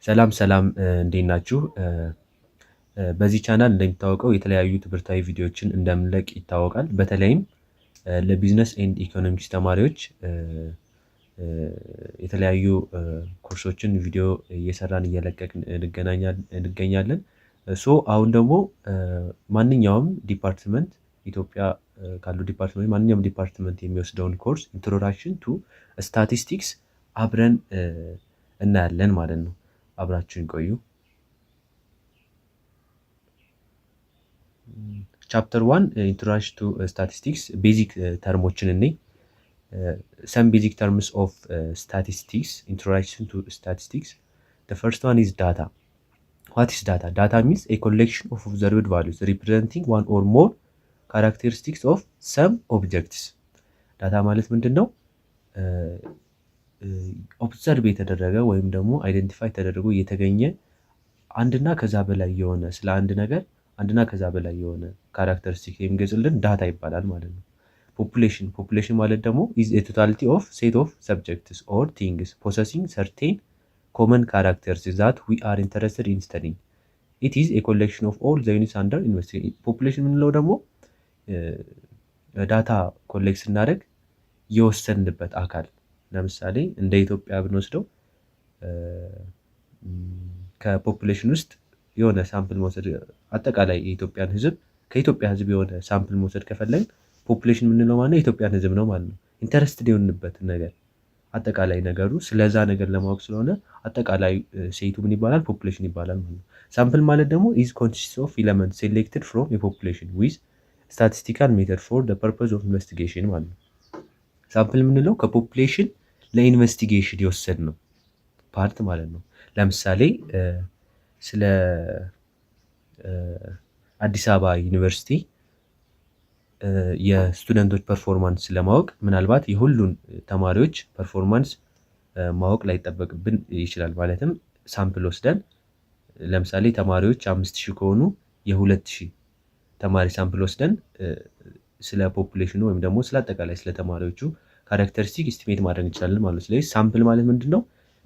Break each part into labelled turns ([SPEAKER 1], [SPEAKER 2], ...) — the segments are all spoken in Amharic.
[SPEAKER 1] ሰላም ሰላም እንዴት ናችሁ? በዚህ ቻናል እንደሚታወቀው የተለያዩ ትምህርታዊ ቪዲዮዎችን እንደምንለቅ ይታወቃል። በተለይም ለቢዝነስ ኤንድ ኢኮኖሚክስ ተማሪዎች የተለያዩ ኮርሶችን ቪዲዮ እየሰራን እየለቀቅን እንገኛለን። አሁን ደግሞ ማንኛውም ዲፓርትመንት ኢትዮጵያ ካሉ ዲፓርትመንት ማንኛውም ዲፓርትመንት የሚወስደውን ኮርስ ኢንትሮዳክሽን ቱ ስታቲስቲክስ አብረን እናያለን ማለት ነው። አብራችሁን ቆዩ። ቻፕተር 1 ኢንትሮዳክሽን ቱ ስታቲስቲክስ ቤዚክ ተርሞችን እኔ some basic terms of statistics, introduction to statistics. The first one is data. What is data? Data means a collection of observed values representing one or more characteristics of some objects. ዳታ ማለት ምንድነው? ኦብዘርቭ የተደረገ ወይም ደግሞ አይደንቲፋይ ተደርጎ የተገኘ አንድና ከዛ በላይ የሆነ ስለ አንድ ነገር አንድና ከዛ በላይ የሆነ ካራክተሪስቲክ የሚገልጽልን ዳታ ይባላል ማለት ነው። ፖፑሌሽን ማለት ደግሞ is a totality of set of subjects or things possessing certain common characters that we are interested in studying. It is a collection of all the units under investigation. ፖፑሌሽን የምንለው ደግሞ ዳታ ኮሌክት ስናደርግ የወሰንበት አካል ለምሳሌ እንደ ኢትዮጵያ ብንወስደው ከፖፑሌሽን ውስጥ የሆነ ሳምፕል መውሰድ አጠቃላይ የኢትዮጵያን ህዝብ ከኢትዮጵያ ህዝብ የሆነ ሳምፕል መውሰድ ከፈለግን ፖፑሌሽን የምንለው ማለት የኢትዮጵያን ህዝብ ነው ማለት ነው። ኢንተረስትድ የሆንበት ነገር አጠቃላይ ነገሩ ስለዛ ነገር ለማወቅ ስለሆነ አጠቃላይ ሴቱ ምን ይባላል? ፖፑሌሽን ይባላል ማለት ነው። ሳምፕል ማለት ደግሞ is consists of elements selected from a population with statistical method for the purpose of investigation ማለት ነው። ሳምፕል የምንለው ከፖፑሌሽን ለኢንቨስቲጌሽን የወሰድ ነው ፓርት ማለት ነው። ለምሳሌ ስለ አዲስ አበባ ዩኒቨርሲቲ የስቱደንቶች ፐርፎርማንስ ለማወቅ ምናልባት የሁሉን ተማሪዎች ፐርፎርማንስ ማወቅ ላይጠበቅብን ይችላል። ማለትም ሳምፕል ወስደን ለምሳሌ ተማሪዎች 5000 ከሆኑ የ2000 ተማሪ ሳምፕል ወስደን ስለ ፖፑሌሽኑ ወይም ደግሞ ስለ አጠቃላይ ስለ ተማሪዎቹ ካራክተሪስቲክ ኤስቲሜት ማድረግ እንችላለን ማለት ነው። ስለዚህ ሳምፕል ማለት ምንድነው?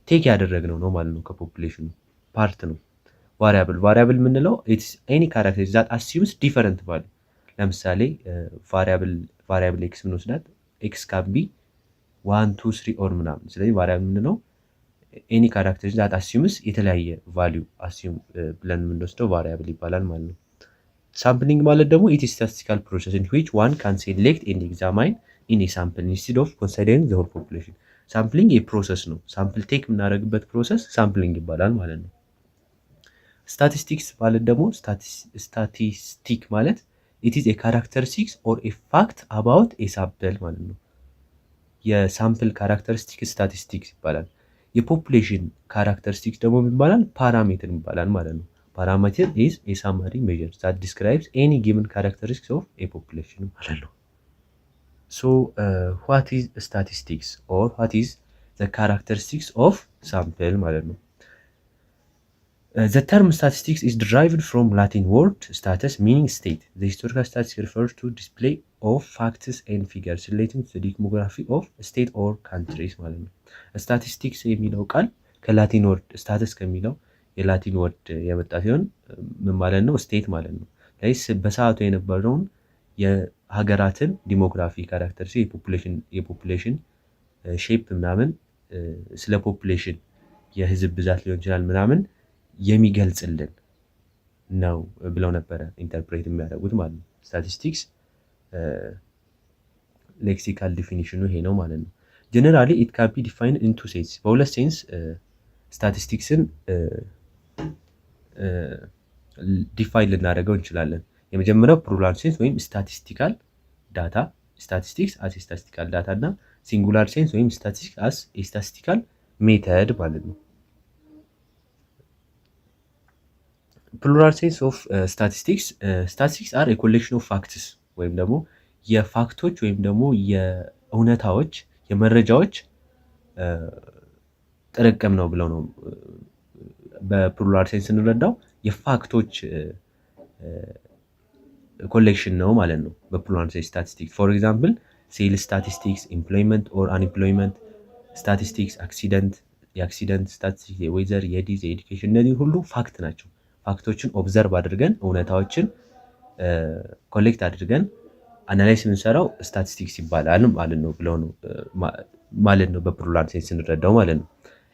[SPEAKER 1] ቴክ ያደረግነው ነው ማለት ነው። ከፖፑሌሽኑ ፓርት ነው። ቫሪያብል የምንለው ኢትስ ኤኒ ካራክተሪስቲክ ዛት አሲዩምስ ዲፈረንት ቫልዩ። ለምሳሌ ቫሪያብል ኤክስ ብንወስዳት ኤክስ ካን ቢ 1 2 3 ኦር ምናምን። ስለዚህ ቫሪያብል የምንለው ኤኒ ካራክተሪስቲክ ዛት አሲዩምስ የተለያየ ቫልዩ አሲዩም ብለን የምንወስደው ቫሪያብል ይባላል ማለት ነው። ሳምፕሊንግ ማለት ደግሞ ኢት ኢዝ ስታቲስቲካል ፕሮሰስ ኢን ዊች ዋን ካን ሴሌክት ኤንድ ኤግዛማይን ኢን ኤ ሳምፕል ኢንስቴድ ኦፍ ኮንሲደሪንግ ዘ ሆል ፖፑሌሽን። ሳምፕሊንግ የፕሮሰስ ነው። ሳምፕል ቴክ የምናደርግበት ፕሮሰስ ሳምፕሊንግ ይባላል ማለት ነው። ስታቲስቲክስ ማለት ደግሞ ስታቲስቲክ ማለት ኢት ኢዝ ኤ ካራክተሪስቲክስ ኦር ኤ ፋክት አባውት ኤ ሳምፕል ማለት ነው። የሳምፕል ካራክተሪስቲክ ስታቲስቲክስ ይባላል። የፖፑሌሽን ካራክተሪስቲክስ ደግሞ ይባላል ፓራሜትር ይባላል ማለት ነው። ፓራሜትር ኢዝ ኤ ሳማሪ ሜዠር ዛት ዲስክራይብስ ኤኒ ጊቨን ካራክተሪስቲክስ ኦፍ ኤ ፖፑሌሽን ማለት ነው። ሶ ዋት ኢዝ ስታቲስቲክስ ኦር ዋት ኢዝ ዘ ካራክተሪስቲክስ ኦፍ ሳምፕል ማለት ነው። The term statistics is derived from Latin word status meaning state. The historical statistics refers to display of facts and figures relating to the demography of a state or countries ማለት ነው። ስታቲስቲክስ የሚለው ቃል ከላቲን ወርድ ስታተስ ከሚለው የላቲን ወርድ የመጣ ሲሆን ምን ማለት ነው? ስቴት ማለት ነው። ስለዚህ በሰዓቱ የነበረውን የሀገራትን ዲሞግራፊ ካራክተሪስቲክ የፖፑሌሽን ሼፕ ምናምን ስለ ፖፑሌሽን የህዝብ ብዛት ሊሆን ይችላል ምናምን የሚገልጽልን ነው ብለው ነበረ ኢንተርፕሬት የሚያደርጉት ማለት ነው። ስታቲስቲክስ ሌክሲካል ዲፊኒሽኑ ይሄ ነው ማለት ነው። ጀነራሊ ኢት ካን ቢ ዲፋይንድ ኢን ቱ ሴንስ፣ በሁለት ሴንስ ስታቲስቲክስን ዲፋይን ልናደርገው እንችላለን። የመጀመሪያው ፕሉራል ሴንስ ወይም ስታቲስቲካል ዳታ፣ ስታቲስቲክስ አስ ስታቲስቲካል ዳታ እና ሲንጉላር ሴንስ ወይም ስታቲስቲክስ አስ ስታቲስቲካል ሜተድ ማለት ነው። ፕሉራል ሴንስ ኦፍ ስታቲስቲክስ አር ኮሌክሽን ኦፍ ፋክትስ ወይም ደግሞ የፋክቶች ወይም ደግሞ የእውነታዎች የመረጃዎች ጥርቅም ነው ብለው ነው በፕሉራል ሴንስ እንረዳው። የፋክቶች ኮሌክሽን ነው ማለት ነው በፕሉራል ሴንስ ስታቲስቲክስ። ፎር ኤግዛምፕል ሴልስ ስታቲስቲክስ፣ ኤምፕሎይመንት ኦር አንኤምፕሎይመንት ስታቲስቲክስ፣ አክሲደንት የአክሲደንት ስታቲስቲክስ፣ የዌዘር፣ የዲዝ፣ የኤዱኬሽን እነዚህ ሁሉ ፋክት ናቸው። ፋክቶችን ኦብዘርቭ አድርገን እውነታዎችን ኮሌክት አድርገን አናላይስ የምንሰራው ስታቲስቲክስ ይባላል ማለት ነው ብለው ነው ማለት ነው በፕሉራል ሴንስ እንረዳው ማለት ነው።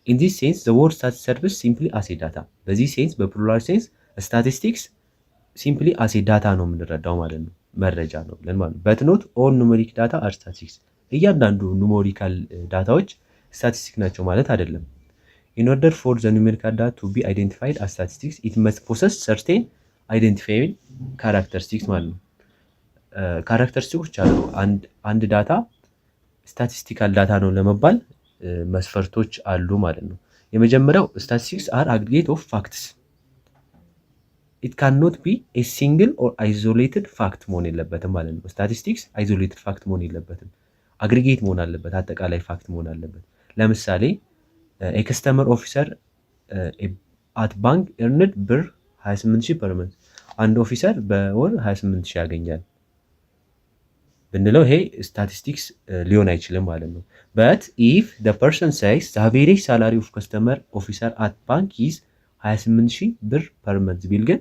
[SPEAKER 1] ኢን ዚስ ሴንስ ዘ ወርድ ስታቲስቲክስ ሰርቭስ ሲምፕሊ አስ ኤ ዳታ። በዚህ ሴንስ በፕሉራል ሴንስ ስታቲስቲክስ ሲምፕሊ አስ ኤ ዳታ ነው የምንረዳው ማለት ነው፣ መረጃ ነው ብለን ማለት ነው። በት ኖት ኦል ኑሜሪክ ዳታ አር ስታቲስቲክስ። እያንዳንዱ ኑሜሪካል ዳታዎች ስታቲስቲክ ናቸው ማለት አይደለም። ኢን ኦርደር ፎር ዘ ኑሜሪካል ዳታ ቱ ቢ አይደንቲፋይድ አስ ስታቲስቲክስ ኢት መስት ፖሰስ ሰርቴን አይደንቲፋይድ ካራክተሪስቲክስ ማለት ነው። ካራክተሪስቲክሶች አሉ። አንድ ዳታ ስታቲስቲካል ዳታ ነው ለመባል መስፈርቶች አሉ ማለት ነው። የመጀመሪያው ስታቲስቲክስ አር አግሪጌት ኦፍ ፋክትስ ኢት ካን ኖት ቢ ኤ ሲንግል ኦር አይዞሌትድ ፋክት መሆን የለበትም ማለት ነው። ስታቲስቲክስ አይዞሌትድ ፋክት መሆን የለበትም፣ አግሪጌት መሆን አለበት፣ አጠቃላይ ፋክት መሆን አለበት። ለምሳሌ የከስተመር ኦፊሰር አት ባንክ ኤርንድ ብር 28,000 ፐር መንዝ። አንድ ኦፊሰር በወር 28,000 ያገኛል ብንለው ይሄ ስታቲስቲክስ ሊሆን አይችልም ማለት ነው። በት ኢፍ ደ ፐርሰን ሳይስ ዘ አቬሬጅ ሳላሪ ኦፍ ከስተመር ኦፊሰር አት ባንክ ኢዝ 28,000 ብር ፐር መንዝ ቢል ግን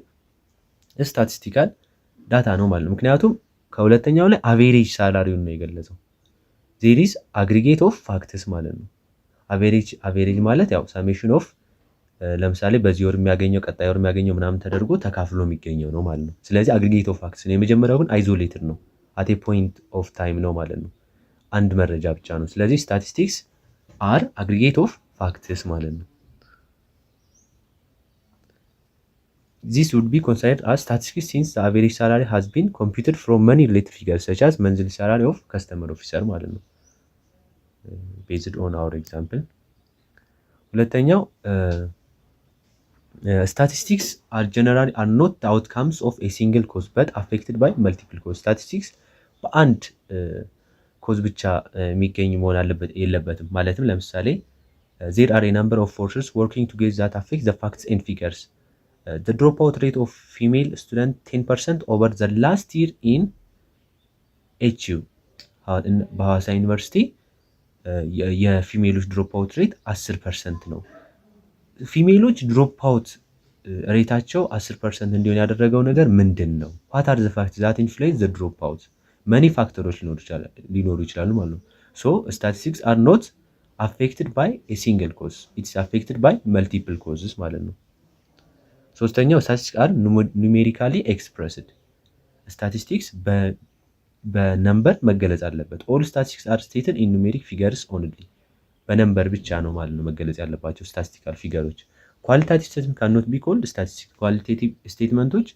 [SPEAKER 1] ስታቲስቲካል ዳታ ነው ማለት ነው። ምክንያቱም ከሁለተኛው ላይ አቬሬጅ ሳላሪውን ነው የገለጸው። ዜር ኢዝ አግሪጌት ኦፍ ፋክትስ ማለት ነው። አቬሬጅ ማለት ያው ሳሜሽን ኦፍ ለምሳሌ በዚህ ወር የሚያገኘው ቀጣይ ወር የሚያገኘው ምናምን ተደርጎ ተካፍሎ የሚገኘው ነው ማለት ነው። ስለዚህ አግሪጌት ኦፍ ፋክትስ ነው። የመጀመሪያው ግን አይዞሌትድ ነው፣ አት ኤ ፖይንት ኦፍ ታይም ነው ማለት ነው። አንድ መረጃ ብቻ ነው። ስለዚህ ስታቲስቲክስ አር አግሪጌት ኦፍ ፋክትስ ማለት ነው። This would be considered as statistics since the average salary has been computed from many related figures such as monthly salary of customer officer ማለት ነው based on our example። ሁለተኛው statistics are generally are not the outcomes of a single cause but affected by multiple cause። statistics በአንድ ኮዝ ብቻ የሚገኝ መሆን የለበትም። ማለትም ለምሳሌ there are a number of forces working together that affect the facts and figures. The dropout rate of female student 10% over the last year in HU በሐዋሳ ዩኒቨርሲቲ የፊሜሎች ድሮፕአውት ሬት 10% ነው። ፊሜሎች ድሮፕአውት ሬታቸው 10% እንዲሆን ያደረገው ነገር ምንድን ነው? what are the factors that influence the dropout? many ፋክተሮች ሊኖሩ ይችላሉ ማለት ነው። so statistics are not affected by a single cause, it's affected by multiple causes ማለት ነው። ሶስተኛው ስታቲስቲክስ አር ኑሜሪካሊ ኤክስፕረስድ። ስታቲስቲክስ በነምበር መገለጽ አለበት። ኦል ስታቲስቲክስ አር ስቴትድ ኢን ኑሜሪክ ፊገርስ ኦንሊ። በነምበር ብቻ ነው ማለት ነው መገለጽ ያለባቸው ስታቲስቲካል ፊገሮች። ኳሊታቲቭ ስቴትመንት ካኖት ቢ ኮልድ ስታቲስቲክስ። ኳሊቴቲቭ ስቴትመንቶች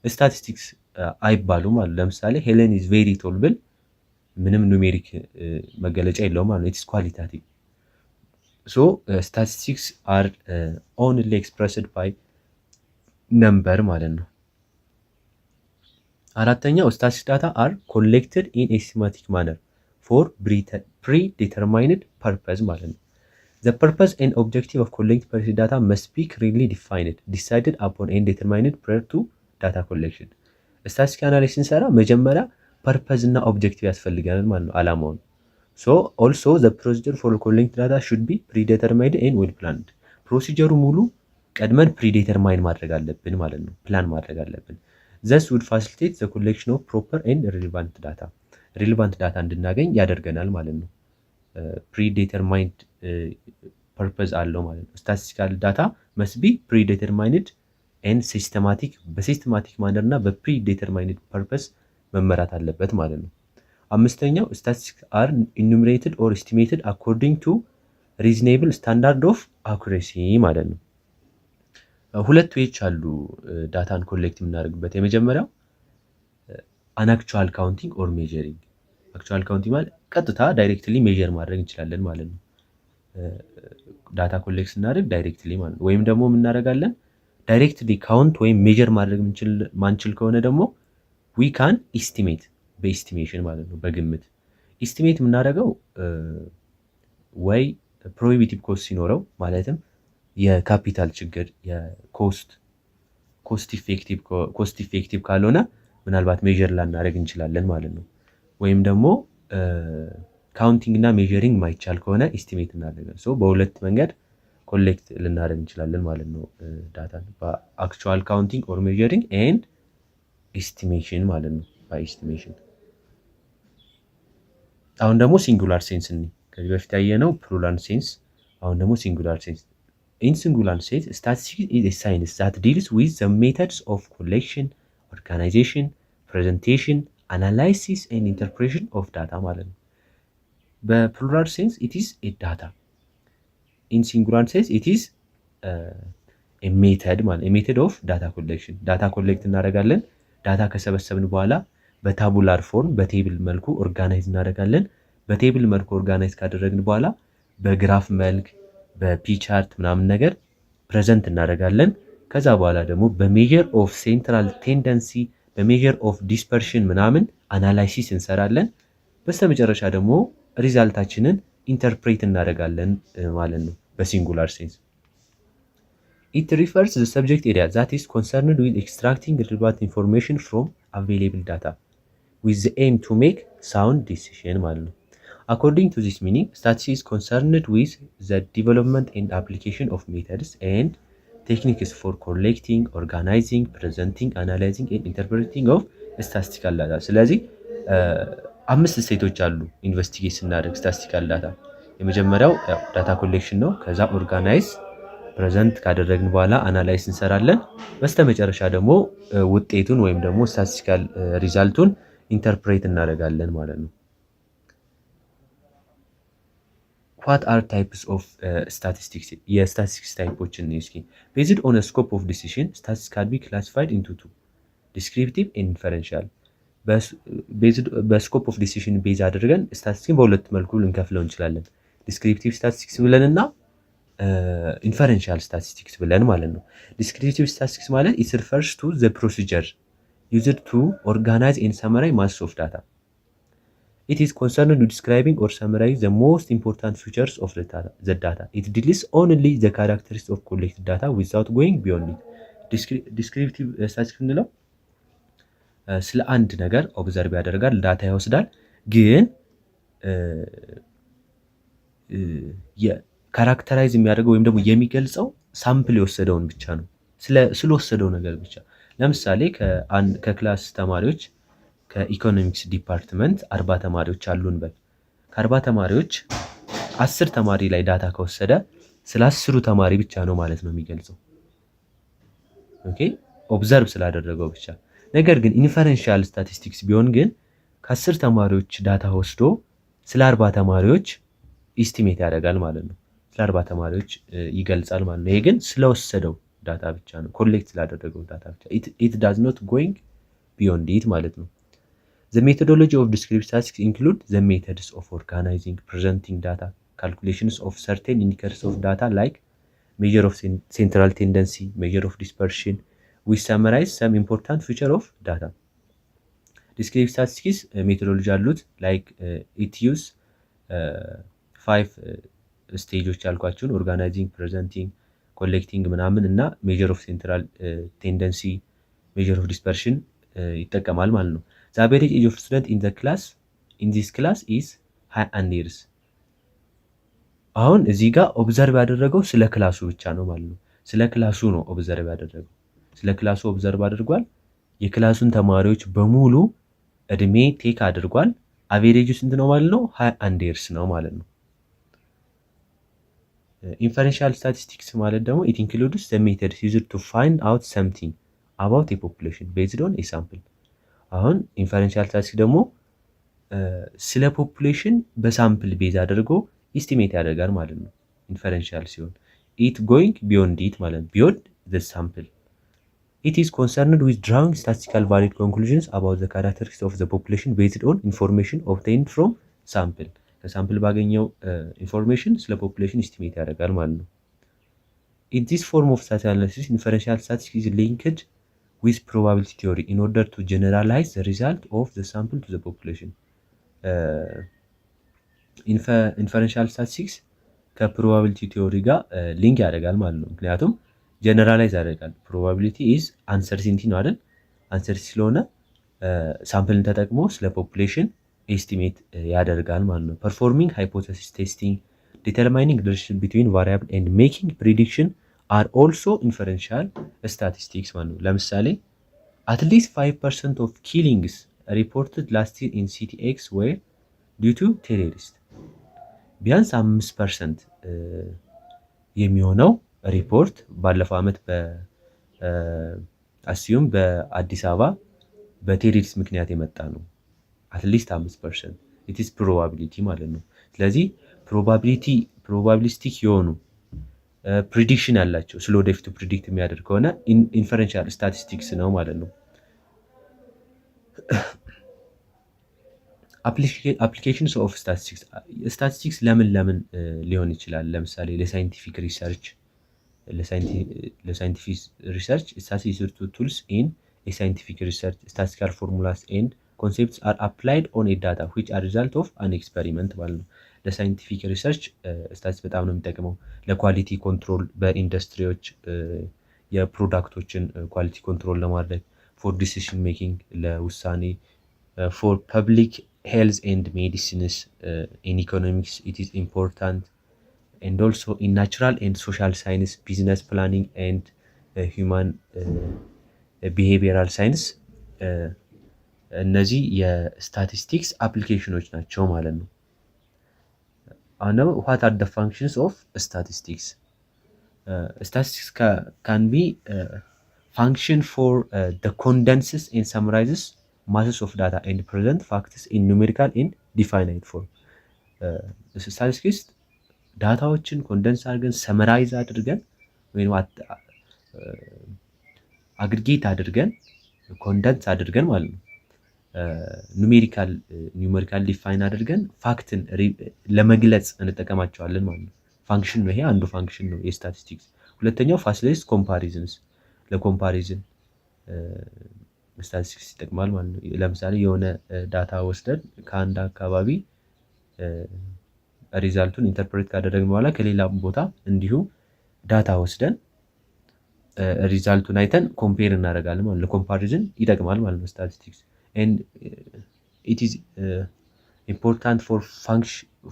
[SPEAKER 1] ስታቲስቲክስ አይባሉም ማለት። ለምሳሌ ሄለን ኢዝ ቬሪ ቶል ብል ምንም ኑሜሪክ መገለጫ የለውም ማለት ነው። ኢትስ ኳሊታቲቭ። ሶ ስታቲስቲክስ አር ኦንሊ ኤክስፕረስድ ባይ ነምበር ማለት ነው። አራተኛው ስታቲስቲክስ ዳታ አር ኮሌክትድ ኢን ኤ ሲስተማቲክ ማነር ፎር ፕሪዲተርማይንድ ፐርፐዝ ማለት ነው። ዘ ፐርፐዝ ኤንድ ኦብጀክቲቭ ኦፍ ኮሌክት ፐርሰን ዳታ መስት ቢ ክሊርሊ ዲፋይንድ ዲሳይድድ አፖን ኤንድ ዲተርማይንድ ፕሪየር ቱ ዳታ ኮሌክሽን። ስታቲስቲክ አናሊሲስ ስንሰራ መጀመሪያ ፐርፐዝ እና ኦብጀክቲቭ ያስፈልገናል ማለት ነው፣ አላማውን። ሶ ኦልሶ ዘ ፕሮሲጀር ፎር ኮሌክት ዳታ ሹድ ቢ ፕሪዲተርማይንድ ኤንድ ዌል ፕላንድ። ፕሮሲጀሩ ሙሉ ቀድመን ፕሪዲተርማይን ማድረግ አለብን ማለት ነው፣ ፕላን ማድረግ አለብን። ዘስ ውድ ፋሲሊቴት ዘ ኮሌክሽን ኦፍ ፕሮፐር ኤንድ ሪሌቫንት ዳታ። ሪሌቫንት ዳታ እንድናገኝ ያደርገናል ማለት ነው። ፕሪዲተርማይንድ ፐርፐዝ አለው ማለት ነው። ስታቲስቲካል ዳታ መስት ቢ ፕሪዲተርማይንድ ኤንድ ሲስተማቲክ፣ በሲስተማቲክ ማነር እና በፕሪዲተርማይንድ ፐርፐዝ መመራት አለበት ማለት ነው። አምስተኛው ስታቲስቲክስ አር ኢኑሜሬትድ ኦር ኤስቲሜትድ አኮርዲንግ ቱ ሪዝኔብል ስታንዳርድ ኦፍ አኩሬሲ ማለት ነው። ሁለት ዌዎች አሉ ዳታን ኮሌክት የምናደርግበት። የመጀመሪያው አንአክቹዋል ካውንቲንግ ኦር ሜዠሪንግ። አክቹዋል ካውንቲንግ ማለት ቀጥታ ዳይሬክትሊ ሜዠር ማድረግ እንችላለን ማለት ነው። ዳታ ኮሌክት ስናደርግ ዳይሬክትሊ ማለት ነው። ወይም ደግሞ የምናደርጋለን ዳይሬክትሊ ካውንት ወይም ሜዠር ማድረግ ማንችል ከሆነ ደግሞ ዊ ካን ኢስቲሜት፣ በኢስቲሜሽን ማለት ነው፣ በግምት ኢስቲሜት የምናደርገው ወይ ፕሮሂቢቲቭ ኮስት ሲኖረው ማለትም የካፒታል ችግር ኮስት ኢፌክቲቭ ካልሆነ ምናልባት ሜዠር ላናደርግ እንችላለን ማለት ነው። ወይም ደግሞ ካውንቲንግ እና ሜዠሪንግ ማይቻል ከሆነ ኢስቲሜት እናደርጋለን። ሶ በሁለት መንገድ ኮሌክት ልናደርግ እንችላለን ማለት ነው ዳታን በአክቹዋል ካውንቲንግ ኦር ሜዠሪንግ ኤንድ ኤስቲሜሽን ማለት ነው በኤስቲሜሽን። አሁን ደግሞ ሲንጉላር ሴንስ እንይ። ከዚህ በፊት ያየነው ፕሉራል ሴንስ፣ አሁን ደግሞ ሲንጉላር ሴንስ። ኢን ሲንጉላር ሴንስ ስታቲስቲክስ ኢዝ ኤ ሳይንስ ዛት ዲልስ ዊዝ ዘ ሜተድስ ኦፍ ኮሌክሽን፣ ኦርጋናይዜሽን፣ ፕሬዘንቴሽን፣ አናላይሲስ ኤንድ ኢንተርፕሬሽን ኦፍ ዳታ ማለት ነው። በፕሉራል ሴንስ ኢት ኢዝ ኤ ዳታ፣ ኢን ሲንጉላር ሴንስ ኢት ኢዝ ኤ ሜተድ ማለት ኤ ሜተድ ኦፍ ዳታ ኮሌክሽን። ዳታ ኮሌክት እናደርጋለን። ዳታ ከሰበሰብን በኋላ በታቡላር ፎርም በቴብል መልኩ ኦርጋናይዝ እናደርጋለን። በቴብል መልኩ ኦርጋናይዝ ካደረግን በኋላ በግራፍ መልክ በፒቻርት ምናምን ነገር ፕሬዘንት እናደርጋለን። ከዛ በኋላ ደግሞ በሜዠር ኦፍ ሴንትራል ቴንደንሲ በሜዠር ኦፍ ዲስፐርሽን ምናምን አናላይሲስ እንሰራለን። በስተመጨረሻ ደግሞ ሪዛልታችንን ኢንተርፕሬት እናደርጋለን ማለት ነው በሲንጉላር ሴንስ። It refers to the subject area that is concerned with extracting relevant information from available data with the aim to make sound decision ማለት ነው። According to this meaning, statistics is concerned with the development and application of methods and techniques for collecting, organizing, presenting, analyzing and interpreting of statistical data። ስለዚህ አምስት ስቴቶች አሉ ኢንቨስቲጌት ስናደርግ ስታቲስቲካል ዳታ። የመጀመሪያው ዳታ ኮሌክሽን ነው። ከዛ ኦርጋናይዝ ፕሬዘንት ካደረግን በኋላ አናላይዝ እንሰራለን። በስተመጨረሻ ደግሞ ውጤቱን ወይም ደግሞ ስታቲስቲካል ሪዛልቱን ኢንተርፕሬት እናደርጋለን ማለት ነው። What are types of statistics? የስታቲስቲክስ ታይፖችን እስኪ based on a scope of decision statistics can be classified into two, descriptive and inferential። በስኮፕ ኦፍ ዲሲሽን ቤዝ አድርገን ስታቲስቲክስን በሁለት መልኩ ልንከፍለው እንችላለን። ዲስክሪፕቲቭ ስታቲስቲክስ ብለን እና ኢንፈረንሻል ስታቲስቲክስ ብለን ማለት ነው። ዲስክሪፕቲቭ ስታቲስቲክስ ማለት it refers to the procedure used to organize and summarize mass of data. It is concerned with describing or summarizing the most important features of the data. It deals only the characteristics of collected data without going beyond it. ዲስክሪፕቲቭ ስታቲስቲክስ የምንለው ስለ አንድ ነገር ኦብዘርቭ ያደርጋል፣ ዳታ ይወስዳል፣ ግን ካራክተራይዝ የሚያደርገው ወይም ደግሞ የሚገልጸው ሳምፕል የወሰደውን ብቻ ነው፣ ስለወሰደው ነገር ብቻ። ለምሳሌ ከክላስ ተማሪዎች ከኢኮኖሚክስ ዲፓርትመንት 40 ተማሪዎች አሉን በል። ከ40 ተማሪዎች 10 ተማሪ ላይ ዳታ ከወሰደ ስለ 10ሩ ተማሪ ብቻ ነው ማለት ነው የሚገልጸው። ኦኬ ኦብዘርቭ ስላደረገው ብቻ። ነገር ግን ኢንፈረንሻል ስታቲስቲክስ ቢሆን ግን ከ10 ተማሪዎች ዳታ ወስዶ ስለ 40 ተማሪዎች ኢስቲሜት ያደርጋል ማለት ነው። ስለ 40 ተማሪዎች ይገልጻል ማለት ነው። ይሄ ግን ስለወሰደው ዳታ ብቻ ነው፣ ኮሌክት ስላደረገው ዳታ ብቻ። it does not going beyond it ማለት ነው። The methodology of descriptive statistics include the methods of organizing, presenting data, calculations of certain indicators of data like measure of central tendency, measure of dispersion. We summarize some important feature of data. Descriptive statistics methodology አሉት like it use 5 ስቴጆች ያልኳችሁን organizing, presenting, collecting ምናምን እና measure of central tendency, measure of dispersion ይጠቀማል ማለት ነው። The average age of student in this class is 21 years። አሁን እዚህ ጋር ኦብዘርቭ ያደረገው ስለ ክላሱ ብቻ ነው ማለት ነው። ስለ ክላሱ ነው ኦብዘርቭ ያደረገው። ስለ ክላሱ ኦብዘርቭ አድርጓል። የክላሱን ተማሪዎች በሙሉ እድሜ ቴክ አድርጓል። አቬሬጁ ስንት ነው ማለት ነው? 21 years ነው ማለት ነው። ኢንፈረንሻል ስታቲስቲክስ ማለት ደግሞ it includes the methods used to find out something about a population based on a sample። አሁን ኢንፈረንሻል ስታቲስቲክስ ደግሞ ስለ ፖፑሌሽን በሳምፕል ቤዝ አድርጎ ኢስቲሜት ያደርጋል ማለት ነው። ኢንፈረንሻል ሲሆን it going beyond it ማለት ነው፣ beyond the sample. It is concerned with drawing statistical valid conclusions about the characteristics of the population based on information obtained from sample። ከሳምፕል ባገኘው ኢንፎርሜሽን ስለ ፖፑሌሽን ኢስቲሜት ያደርጋል ማለት ነው። In this form of statistical analysis, inferential statistics is linked with probability theory in order to generalize the result of the sample to the population. ኢንፈረንሻል ስታቲስቲክስ ከፕሮባቢሊቲ ቲዮሪ ጋር ሊንክ ያደርጋል ማለት ነው። ምክንያቱም ጀነራላይዝ ያደርጋል። ፕሮባቢሊቲ ኢዝ አንሰርቲኒቲ ነው አይደል? አንሰርቲኒቲ ስለሆነ ሳምፕልን ተጠቅሞ ስለ ፖፑሌሽን ኤስቲሜት ያደርጋል ማለት ነው። ፐርፎርሚንግ ሃይፖቴሲስ ቴስቲንግ ዲተርማይኒንግ ሪሌሽን ቢትዊን ቫሪያብል ኤንድ ሜኪንግ ፕሪዲክሽን አር ኦልሶ ኢንፈረንሻል ስታቲስቲክስ ማለት ነው። ለምሳሌ አትሊስት 5% ኦፍ ኪሊንግስ ሪፖርትድ ላስት ይር ኢን ሲቲ ኤክስ ዌር ዲው ቱ ቴሮሪስት። ቢያንስ 5% የሚሆነው ሪፖርት ባለፈው ዓመት አስዩም በአዲስ አበባ በቴሮሪስት ምክንያት የመጣ ነው። አትሊስት 5% ኢት ኢዝ ፕሮባቢሊቲ ማለት ነው። ስለዚህ ፕሮባቢሊስቲክ የሆኑ ፕሪዲክሽን ያላቸው ስለ ወደፊቱ ፕሪዲክት የሚያደርግ ከሆነ ኢንፈረንሻል ስታቲስቲክስ ነው ማለት ነው። አፕሊኬሽንስ ኦፍ ስታቲስቲክስ ለምን ሊሆን ይችላል? ለምሳሌ ለሳይንቲፊክ ሪሰርች ስታቲስቲክስ ቱልስ ኢን የሳይንቲፊክ ሪሰርች ስታቲስቲካል ፎርሙላስ ኤንድ ኮንሴፕትስ አር አፕላይድ ኦን ኤ ዳታ ዊች አር ሪዛልት ኦፍ አን ኤክስፐሪመንት ማለት ነው። ለሳይንቲፊክ ሪሰርች ስታቲስቲክስ በጣም ነው የሚጠቅመው። ለኳሊቲ ኮንትሮል በኢንዱስትሪዎች የፕሮዳክቶችን ኳሊቲ ኮንትሮል ለማድረግ፣ ፎር ዲሲሽን ሜኪንግ ለውሳኔ፣ ፎር ፐብሊክ ሄልዝ ኤንድ ሜዲሲንስ፣ ኢን ኢኮኖሚክስ ኢት ኢዝ ኢምፖርታንት ኤንድ ኦልሶ ኢን ናቹራል ኤንድ ሶሻል ሳይንስ፣ ቢዝነስ ፕላኒንግ ኤንድ ሂውማን ቢሄቪየራል ሳይንስ። እነዚህ የስታቲስቲክስ አፕሊኬሽኖች ናቸው ማለት ነው። አሁን ደግሞ ዋት አር ዘ ፋንክሽንስ ኦፍ ስታቲስቲክስ? ስታቲስቲክስ ካን ቢ ፋንክሽን ፎር ዘ ኮንደንስስ ኤንድ ሰምራይዝስ masses of data and present facts in numerical and definite form። ስታቲስቲክስ ዳታዎችን ኮንደንስ አድርገን ሰመራይዝ አድርገን ወይም አግሪጌት አድርገን ኮንደንስ አድርገን ማለት ነው ኑሜሪካል ዲፋይን አድርገን ፋክትን ለመግለጽ እንጠቀማቸዋለን ማለት ነው። ፋንክሽን ነው ይሄ፣ አንዱ ፋንክሽን ነው የስታቲስቲክስ። ሁለተኛው ፋሲሊቲስ ኮምፓሪዝንስ፣ ለኮምፓሪዝን ስታቲስቲክስ ይጠቅማል ማለት ነው። ለምሳሌ የሆነ ዳታ ወስደን ከአንድ አካባቢ ሪዛልቱን ኢንተርፕሬት ካደረግን በኋላ ከሌላ ቦታ እንዲሁ ዳታ ወስደን ሪዛልቱን አይተን ኮምፔር እናደርጋለን ማለት ነው። ለኮምፓሪዝን ይጠቅማል ማለት ነው ስታቲስቲክስ። ኤንድ ኢት ኢዝ ኢምፖርታንት ፎር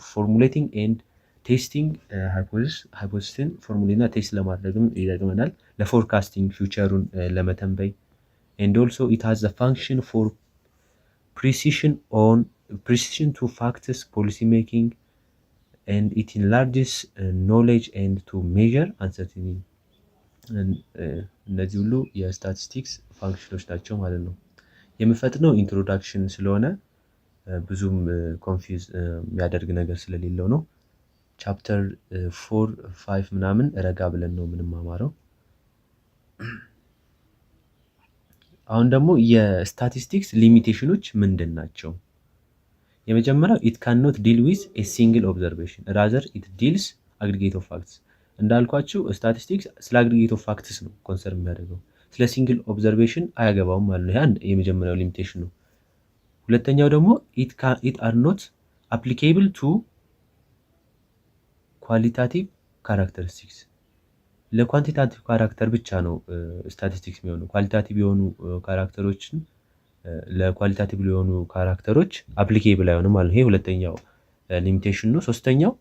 [SPEAKER 1] ፎርሙሌቲንግ ኤንድ ቴስቲንግ ሃይፖቴሲስን ፎርሙሌና ቴስት ለማድረግም ይጠቅመናል። ለፎርካስቲንግ ፊውቸሩን ለመተንበይ and also it has a function for precision to facts policy making and it enlarges knowledge and to measure uncertainty። እነዚህ ሁሉ የስታቲስቲክስ ፋንክሽኖች ናቸው ማለት ነው። የምፈጥነው ኢንትሮዳክሽን ስለሆነ ብዙም ኮንፊውዝ የሚያደርግ ነገር ስለሌለው ነው። ቻፕተር 4-5 ምናምን ረጋ ብለን ነው የምንማማረው። አሁን ደግሞ የስታቲስቲክስ ሊሚቴሽኖች ምንድን ናቸው? የመጀመሪያው ኢት ካንኖት ዲል ዊዝ ኤ ሲንግል ኦብዘርቬሽን ራዘር ኢት ዲልስ አግሪጌት ኦፍ ፋክትስ። እንዳልኳችሁ ስታቲስቲክስ ስለ አግሪጌት ኦፍ ፋክትስ ነው ኮንሰርን የሚያደርገው፣ ስለ ሲንግል ኦብዘርቬሽን አያገባውም ማለት ነው። ያን የመጀመሪያው ሊሚቴሽን ነው። ሁለተኛው ደግሞ ኢት አር ኖት አፕሊኬብል ቱ ኳሊታቲቭ ካራክተሪስቲክስ። ለኳንቲታቲቭ ካራክተር ብቻ ነው ስታቲስቲክስ የሚሆነው። ኳሊታቲቭ የሆኑ ካራክተሮችን ለኳሊታቲቭ የሆኑ ካራክተሮች አፕሊኬብል አይሆንም ማለት ነው። ይሄ ሁለተኛው ሊሚቴሽን ነው። ሶስተኛው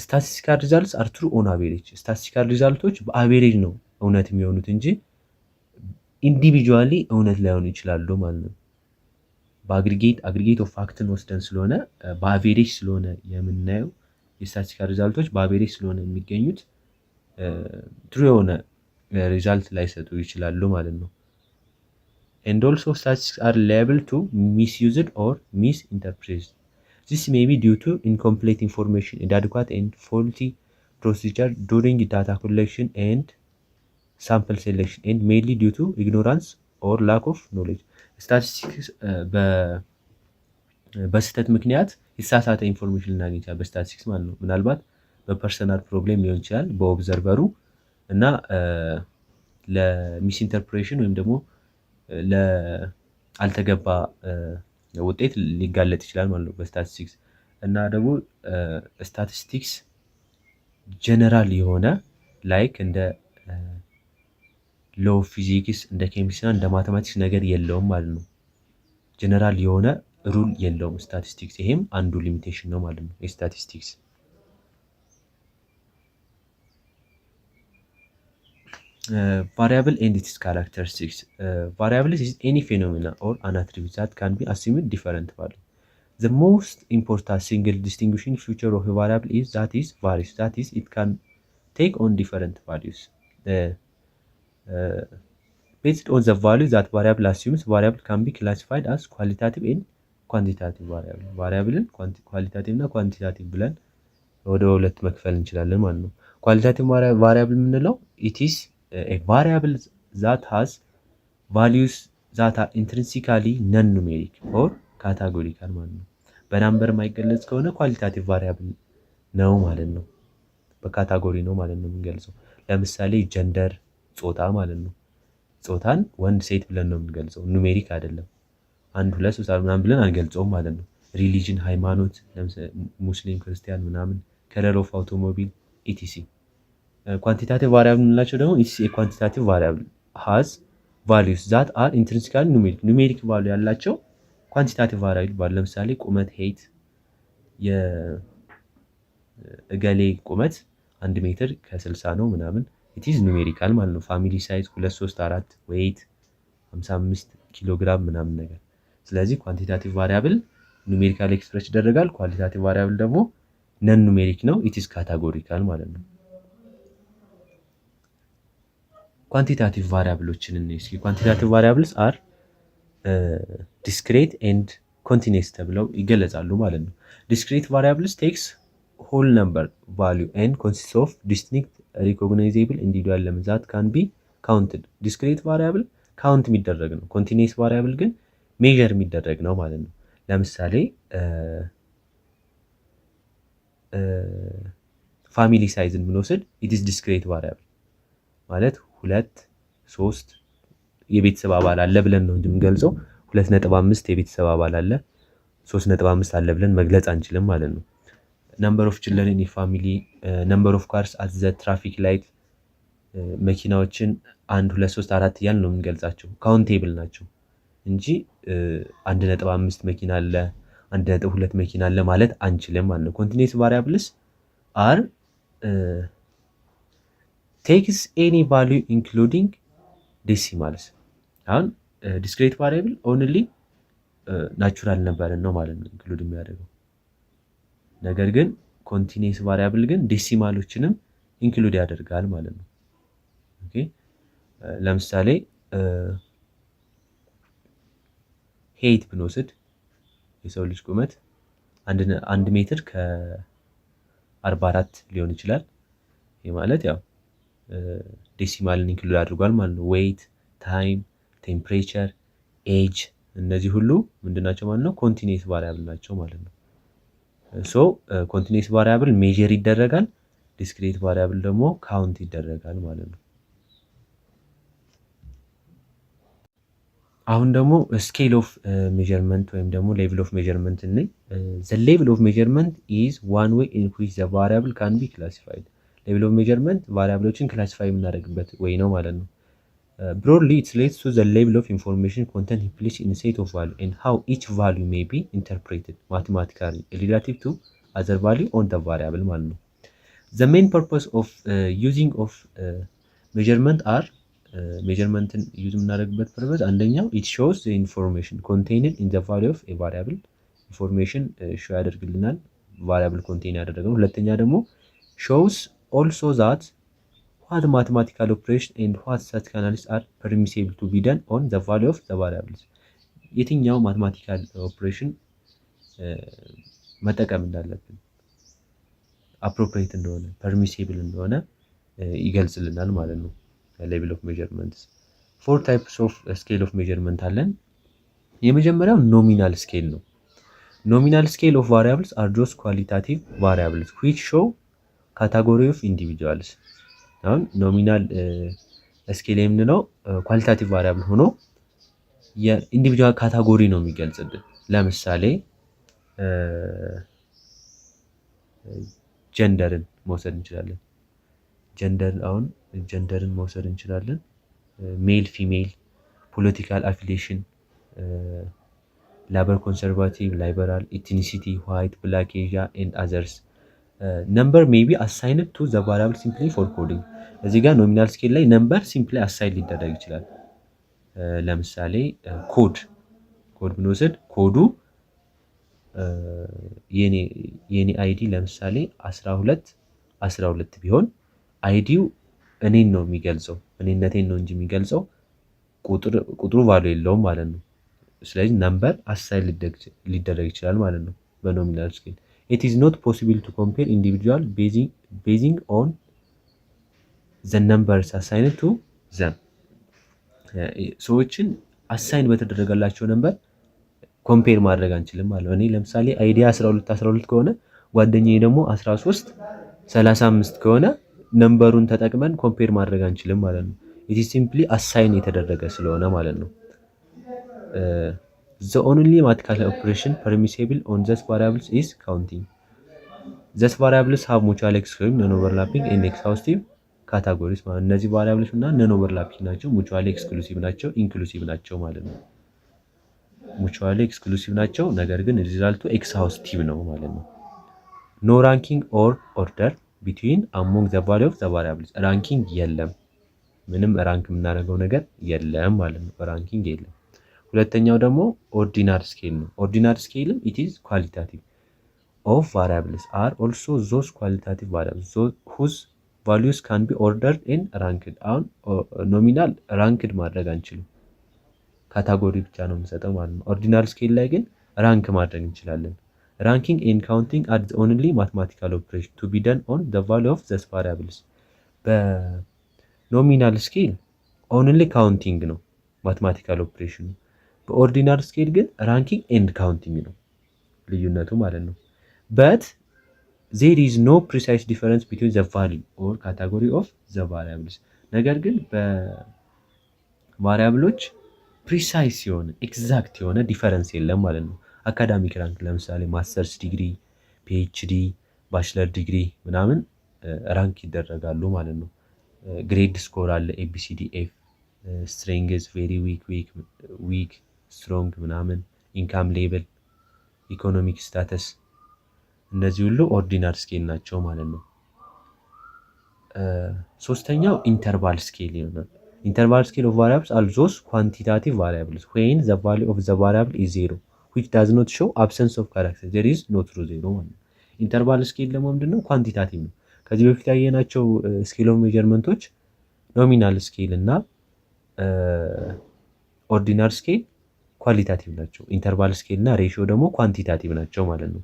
[SPEAKER 1] ስታቲስቲካል ሪዛልትስ አር ትሩ ኦን አቬሬጅ። ስታቲስቲካል ሪዛልቶች በአቬሬጅ ነው እውነት የሚሆኑት እንጂ ኢንዲቪጁዋሊ እውነት ላይሆኑ ይችላሉ ማለት ነው። በአግሪጌት ኦፍ ፋክትን ወስደን ስለሆነ በአቬሬጅ ስለሆነ የምናየው የስታቲስቲካል ሪዛልቶች በአቬሬጅ ስለሆነ የሚገኙት ትሩ የሆነ ሪዛልት ላይሰጡ ይችላሉ ማለት ነው። and also statistics are liable to misused or misinterpreted. This may be due to incomplete information, inadequate and faulty procedure during data collection and sample selection, and mainly due to ignorance or lack of knowledge. Statistics በስህተት ምክንያት የተሳሳተ ኢንፎርሜሽን ልናገኝ ይችላል በስታቲስቲክስ ማለት ነው። ምናልባት በፐርሰናል ፕሮብሌም ሊሆን ይችላል በኦብዘርቨሩ እና ለሚስኢንተርፕሬሽን ወይም ደግሞ ለአልተገባ ውጤት ሊጋለጥ ይችላል ማለት ነው በስታቲስቲክስ። እና ደግሞ ስታቲስቲክስ ጀነራል የሆነ ላይክ እንደ ሎው ፊዚክስ እንደ ኬሚስትሪ እንደ ማቴማቲክስ ነገር የለውም ማለት ነው። ጀነራል የሆነ ሩል የለውም ስታቲስቲክስ። ይሄም አንዱ ሊሚቴሽን ነው ማለት ነው የስታቲስቲክስ። variable and its characteristics. Variable is any phenomena or an attribute that can be assumed different value. The most important single distinguishing feature of a variable is that it varies. That is, it can take on different values. Based on the value that variable assumes, variable can be classified as qualitative and quantitative variable. ቫሪያብልን ኳሊታቲቭ እና ኳንቲታቲቭ ብለን ወደ ሁለት መክፈል እንችላለን ማለት ነው። ኳሊታቲቭ ቫሪያብል የምንለው it is a variable that has values that are intrinsically non-numeric or categorical ማለት ነው። በናምበር የማይገለጽ ከሆነ ኳሊታቲቭ ቫሪያብል ነው ማለት ነው። በካታጎሪ ነው ማለት ነው የምንገልጸው። ለምሳሌ ጀንደር ጾታ ማለት ነው። ጾታን ወንድ ሴት ብለን ነው የምንገልጸው፣ ኑሜሪክ አይደለም። 1 2 3 ምናምን ብለን አንገልጸውም ማለት ነው። ሪሊጅን ሃይማኖት፣ ለምሳሌ ሙስሊም ክርስቲያን ምናምን፣ ከለር ኦፍ አውቶሞቢል ኢቲሲ። ኳንቲታቲቭ ቫሪያብል የምንላቸው ደግሞ ኢትስ ኤ ኳንቲታቲቭ ቫሪያብል ሃዝ ቫልዩስ ዛት አር ኢንትሪንሲካሊ ኑሜሪክ። ኑሜሪክ ቫልዩ ያላቸው ኳንቲታቲቭ ቫሪያብል ይባላል። ለምሳሌ ቁመት ሄይት፣ የእገሌ ቁመት 1 ሜትር ከ60 ነው ምናምን ኢትስ ኑሜሪካል ማለት ነው። ፋሚሊ ሳይዝ 2 3 4 ዌይት 55 ኪሎ ግራም ምናምን ነገር። ስለዚህ ኳንቲታቲቭ ቫሪያብል ኑሜሪካል ኤክስፕረስ ይደረጋል። ኳሊታቲቭ ቫሪያብል ደግሞ ነን ኑሜሪክ ነው፣ ኢትስ ካታጎሪካል ማለት ነው። ኳንቲታቲቭ ቫሪያብሎችን እስኪ ኳንቲታቲቭ ቫሪያብልስ አር ዲስክሬት ኤንድ ኮንቲኒየስ ተብለው ይገለጻሉ ማለት ነው። ዲስክሬት ቫሪያብልስ ቴክስ ሆል ነምበር ቫልዩ ኤንድ ኮንሲስት ኦፍ ዲስቲንክት ሪኮግናይዜብል ኢንዲቪጁዋል ኤለመንትስ ዛት ካን ቢ ካውንትድ። ዲስክሬት ቫሪያብል ካውንት የሚደረግ ነው። ኮንቲኒየስ ቫሪያብል ግን ሜዠር የሚደረግ ነው ማለት ነው። ለምሳሌ ፋሚሊ ሳይዝን ብንወስድ ኢትስ ዲስክሬት ቫሪያብል ማለት 2 3 የቤተሰብ አባል አለ ብለን ነው እንደምንገልጸው። 2.5 የቤተሰብ አባል አለ 3.5 አለ ብለን መግለጽ አንችልም ማለት ነው። ነምበር ኦፍ ችልድረን ኢን ፋሚሊ፣ ነምበር ኦፍ ካርስ አት ዘ ትራፊክ ላይት፣ መኪናዎችን 1 2 3 4 እያልን ነው የምንገልጻቸው። ካውንቴብል ናቸው እንጂ 1.5 መኪና አለ 1.2 መኪና አለ ማለት አንችልም ማለት ነው። ኮንቲኒየስ ቫሪያብልስ አር ቴክስ ኤኒ ቫልዩ ኢንክሉዲንግ ዴሲማልስ። አሁን ዲስክሬት ቫሪያብል ኦንሊ ናቹራል ነምበርን ነው ማለት ነው ኢንክሉድ የሚያደርገው። ነገር ግን ኮንቲኒየስ ቫሪያብል ግን ዴሲማሎችንም ኢንክሉድ ያደርጋል ማለት ነው። ኦኬ ለምሳሌ ሄይት ብንወስድ የሰው ልጅ ቁመት 1 ሜትር ከ44 ሊሆን ይችላል። ይህ ማለት ያው ዴሲማልን ኢንክሉድ አድርጓል ማለት ነው። ዌይት፣ ታይም፣ ቴምፕሬቸር፣ ኤጅ እነዚህ ሁሉ ምንድናቸው ማለት ነው? ኮንቲኒየስ ቫሪያብል ናቸው ማለት ነው። ሶ ኮንቲኒየስ ቫሪያብል ሜዠር ይደረጋል፣ ዲስክሬት ቫሪያብል ደግሞ ካውንት ይደረጋል ማለት ነው። አሁን ደግሞ ስኬል ኦፍ ሜዠርመንት ወይም ደግሞ ሌቭል ኦፍ ሜዠርመንት እንይ። ዘ ሌቭል ኦፍ ሜዠርመንት ኢዝ ዋን ዌይ ኢን ዊች ዘ ቫሪያብል ካን ቢ ክላሲፋይድ። ሌቭል ኦፍ ሜዠርመንት ቫሪያብሎችን ክላሲፋይ የምናደርግበት ወይ ነው ማለት ነው። Broadly, it relates to the level of information content implicit in a set of value and how each value may be interpreted mathematically relative to other value on the variable ማለት ነው። The main purpose of using of measurement are measuremenትን ዩዝ የምናደርግበት ፐርፐዝ አንደኛው it shows the information contained in the value of a variable information show ያደርግልናል variable contain ያደረገው። ሁለተኛ ደግሞ shows also that what mathematical operation and what statistical analysis are permissible to be done on the value of the variables. የትኛው ማትማቲካል ኦፕሬሽን መጠቀም እንዳለብን አፕሮፕሪየት እንደሆነ ፐርሚሲብል እንደሆነ ይገልጽልናል ማለት ነው። ሌቭል ኦፍ ሜዠርመንትስ 4 ታይፕስ ኦፍ ስኬል ኦፍ ሜዠርመንት አለን። የመጀመሪያው ኖሚናል ስኬል ነው። ኖሚናል ስኬል ኦፍ ቫሪያብልስ አር ጆስ ኳሊታቲቭ ቫሪያብልስ which show category of individuals። አሁን ኖሚናል ስኬል የምንለው ኳሊታቲቭ ቫሪያብል ሆኖ የኢንዲቪጁዋል ካታጎሪ ነው የሚገልጽልን። ለምሳሌ ጀንደርን መውሰድ እንችላለን። ጀንደርን መውሰድ እንችላለን። ሜል፣ ፊሜል፣ ፖለቲካል አፊሊዬሽን፣ ላበር፣ ኮንሰርቫቲቭ፣ ላይበራል፣ ኢትኒሲቲ፣ ዋይት፣ ብላክ፣ ኤዥያ ኤንድ አዘርስ። ነምበር ሜይ ቢ አሳይንድ ቱ ዘ ቫሪያብል ሲምፕሊ ፎር ኮዲንግ። እዚህ ጋር ኖሚናል ስኬል ላይ ነምበር ሲምፕሊ አሳይን ሊደረግ ይችላል። ለምሳሌ ኮድ ብንወስድ ኮዱ የኔ አይዲ ለምሳሌ 12 ቢሆን አይዲው እኔን ነው የሚገልጸው፣ እኔነቴን ነው እንጂ የሚገልጸው ቁጥሩ ቫሉ የለውም ማለት ነው። ስለዚህ ነምበር አሳይን ሊደረግ ይችላል ማለት ነው በኖሚናል ስኬል። ኢት ኢዝ ኖት ፖሲብል ቱ ኮምፔር ኢንዲቪጁዋል ቤዚንግ ኦን ዘ ነምበርስ አሳይንድ ቱ ዘም። ሰዎችን አሳይን በተደረገላቸው ነምበር ኮምፔር ማድረግ አንችልም ማለት ነው። እኔ ለምሳሌ አይዲያ 12 ከሆነ ጓደኛዬ ደግሞ 13:35 ከሆነ ነምበሩን ተጠቅመን ኮምፔር ማድረግ አንችልም ማለት ነው። ኢት ኢዝ ሲምፕሊ አሳይን የተደረገ ስለሆነ ማለት ነው። The only mathematical operation permissible on these variables is counting. These variables have mutual exclusive, non-overlapping and exhaustive categories ማለት ነው። እነዚህ ቫሪያብሎች እና ነን ኦቨርላፒንግ ናቸው፣ ሙቹዋሊ ኤክስክሉሲቭ ናቸው፣ ኢንክሉሲቭ ናቸው ማለት ነው። ሙቹዋሊ ኤክስክሉሲቭ ናቸው፣ ነገር ግን ሪዛልቱ ኤክስሃውስቲቭ ነው ማለት ነው። ኖ ራንኪንግ ኦር ኦርደር ቢትዊን አሞንግ ዘ ቫልዩ ኦፍ ዘ ቫሪያብልስ። ራንኪንግ የለም፣ ምንም ራንክ የምናደርገው ነገር የለም ማለት ነው። ራንኪንግ የለም። ሁለተኛው ደግሞ ኦርዲናል ስኬል ነው። ኦርዲናል ስኬልም ኢት ኢዝ ኳሊታቲቭ ኦፍ ቫሪያብልስ አር ኦልሶ ዞስ ኳሊታቲቭ ቫሪያብልስ ሁዝ ቫልዩስ ካን ቢ ኦርደርድ ኤንድ ራንክድ። አሁን ኖሚናል ራንክድ ማድረግ አንችልም፣ ካታጎሪ ብቻ ነው የምንሰጠው ማለት ነው። ኦርዲናል ስኬል ላይ ግን ራንክ ማድረግ እንችላለን። ራንኪንግ ኤንድ ካውንቲንግ አር ኦንሊ ማትማቲካል ኦፕሬሽን ቱ ቢ ደን ኦን ዘ ቫልዩ ኦፍ ዘ ቫሪያብልስ። በኖሚናል ስኬል ኦንሊ ካውንቲንግ ነው ማትማቲካል ኦፕሬሽኑ። በኦርዲናል ስኬል ግን ራንኪንግ ኤንድ ካውንቲንግ ነው ልዩነቱ ማለት ነው። በት there is no precise difference between the value or category of the variables። ነገር ግን በቫሪያብሎች ፕሪሳይስ የሆነ ኤግዛክት የሆነ ዲፈረንስ የለም ማለት ነው። አካዳሚክ ራንክ ለምሳሌ ማስተርስ ዲግሪ፣ ፒኤችዲ፣ ባችለር ዲግሪ ምናምን ራንክ ይደረጋሉ ማለት ነው። ግሬድ ስኮር አለ፣ ኤቢሲዲ ኤፍ፣ ስትሬንግዝ ቬሪ ዊክ ስትሮንግ ምናምን፣ ኢንካም ሌቭል፣ ኢኮኖሚክ ስታተስ፣ እነዚህ ሁሉ ኦርዲናል ስኬል ናቸው ማለት ነው። ሶስተኛው ኢንተርቫል ስኬል ይሆናል። ኢንተርቫል ስኬል ኦፍ ቫሪያብልስ አር ዞስ ኳንቲታቲቭ ቫሪያብልስ ዌን ዘ ቫልዩ ኦፍ ዘ ቫሪያብል ኢዝ ዜሮ ዊች ዳዝ ኖት ሾው አብሰንስ ኦፍ ካራክተር ዜር ኢዝ ኖ ትሩ ዜሮ ማለት ነው። ኢንተርቫል ስኬል ደግሞ ምንድነው? ኳንቲታቲቭ ነው። ከዚህ በፊት ያየናቸው ስኬል ኦፍ ሜጀርመንቶች ኖሚናል ስኬል እና ኦርዲናል ስኬል ኳሊታቲቭ ናቸው። ኢንተርቫል ስኬል እና ሬሽዮ ደግሞ ኳንቲታቲቭ ናቸው ማለት ነው።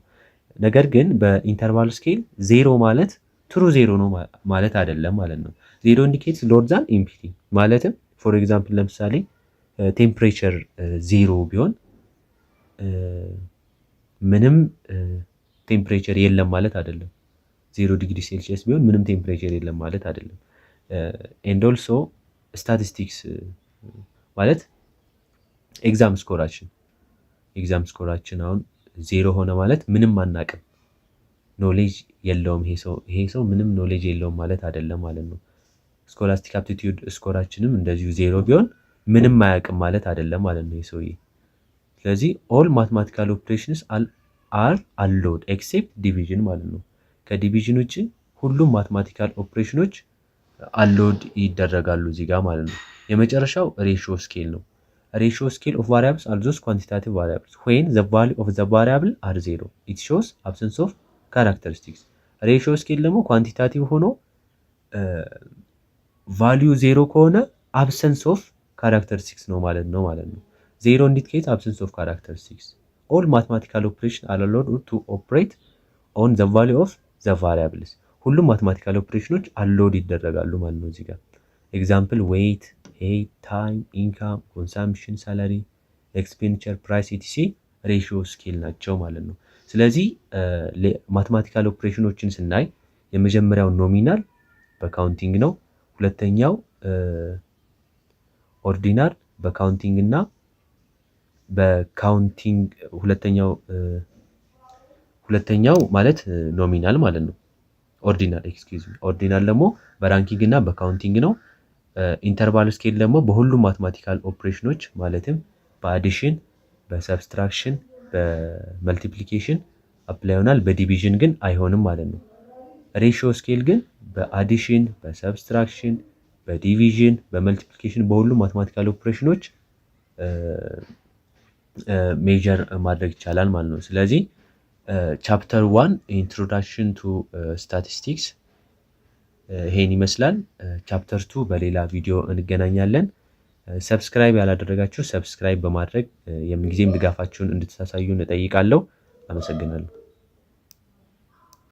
[SPEAKER 1] ነገር ግን በኢንተርቫል ስኬል ዜሮ ማለት ትሩ ዜሮ ነው ማለት አይደለም ማለት ነው። ዜሮ ኢንዲኬትስ ሎር ዛን ኢንፊኒቲ ማለትም ፎር ኤግዛምፕል ለምሳሌ ቴምፕሬቸር ዜሮ ቢሆን ምንም ቴምፕሬቸር የለም ማለት አይደለም። 0 ዲግሪ ሴልሺየስ ቢሆን ምንም ቴምፕሬቸር የለም ማለት አይደለም። ኤንድ ኦልሶ ስታቲስቲክስ ማለት ኤግዛም ስኮራችን አሁን ዜሮ ሆነ ማለት ምንም አናቅም፣ ኖሌጅ የለውም ይሄ ሰው ምንም ኖሌጅ የለውም ማለት አይደለም ማለት ነው። ስኮላስቲክ አፕቲቲዩድ ስኮራችንም እንደዚሁ ዜሮ ቢሆን ምንም አያውቅም ማለት አይደለም ማለት ነው የሰውዬ። ስለዚህ ኦል ማትማቲካል ኦፕሬሽንስ አር አሎድ ኤክሴፕት ዲቪዥን ማለት ነው። ከዲቪዥን ውጭ ሁሉም ማትማቲካል ኦፕሬሽኖች አሎድ ይደረጋሉ እዚህ ጋር ማለት ነው። የመጨረሻው ሬሽዮ ስኬል ነው። ሬሽዮ ስኬል ኦፍ ቫሪያብልስ አር ዞስ ኳንቲታቲቭ ቫሪያብልስ ዌን ዘ ቫልዩ ኦፍ ዘ ቫሪያብል አር ዜሮ ኢት ሾውስ አብሰንስ ኦፍ ካራክተሪስቲክስ። ሬሽዮ ስኬል ደግሞ ኳንቲታቲቭ ሆኖ ቫልዩ ዜሮ ከሆነ አብሰንስ ኦፍ ካራክተሪስቲክስ ነው ማለት ነው። ዜሮ ኢንዲኬትስ አብሰንስ ኦፍ ካራክተሪስቲክስ። ኦል ማትማቲካል ኦፕሬሽን አር አሎድ ቱ ኦፕሬት ኦን ዘ ቫልዩ ኦፍ ዘ ቫሪያብልስ። ሁሉም ማትማቲካል ኦፕሬሽኖች አሎድ ይደረጋሉ ማለት ነው እዚህ ጋር። ኤግዛምፕል ዌይት፣ ሄይት፣ ታይም፣ ኢንካም፣ ኮንሳምፕሽን፣ ሳላሪ፣ ኤክስፔንዲቸር፣ ፕራይስ ኢቲሲ ሬሽዮ ስኬል ናቸው ማለት ነው። ስለዚህ ማትማቲካል ኦፕሬሽኖችን ስናይ የመጀመሪያው ኖሚናል በካውንቲንግ ነው። ሁለተኛው ኦርዲናል በካውንቲንግ እና በካውንቲንግ ሁለተኛው ማለት ኖሚናል ማለት ነው። ኦርዲናል ደግሞ በራንኪንግ እና በካውንቲንግ ነው። ኢንተርቫል ስኬል ደግሞ በሁሉም ማትማቲካል ኦፕሬሽኖች ማለትም በአዲሽን፣ በሰብስትራክሽን፣ በመልቲፕሊኬሽን አፕላይ ይሆናል። በዲቪዥን ግን አይሆንም ማለት ነው። ሬሽዮ ስኬል ግን በአዲሽን፣ በሰብስትራክሽን፣ በዲቪዥን፣ በመልቲፕሊኬሽን በሁሉም ማትማቲካል ኦፕሬሽኖች ሜጀር ማድረግ ይቻላል ማለት ነው። ስለዚህ ቻፕተር 1 ኢንትሮዳክሽን ቱ ስታቲስቲክስ ይሄን ይመስላል። ቻፕተር 2 በሌላ ቪዲዮ እንገናኛለን። ሰብስክራይብ ያላደረጋችሁ ሰብስክራይብ በማድረግ የምንጊዜም ድጋፋችሁን እንድታሳዩን እጠይቃለሁ። አመሰግናለሁ።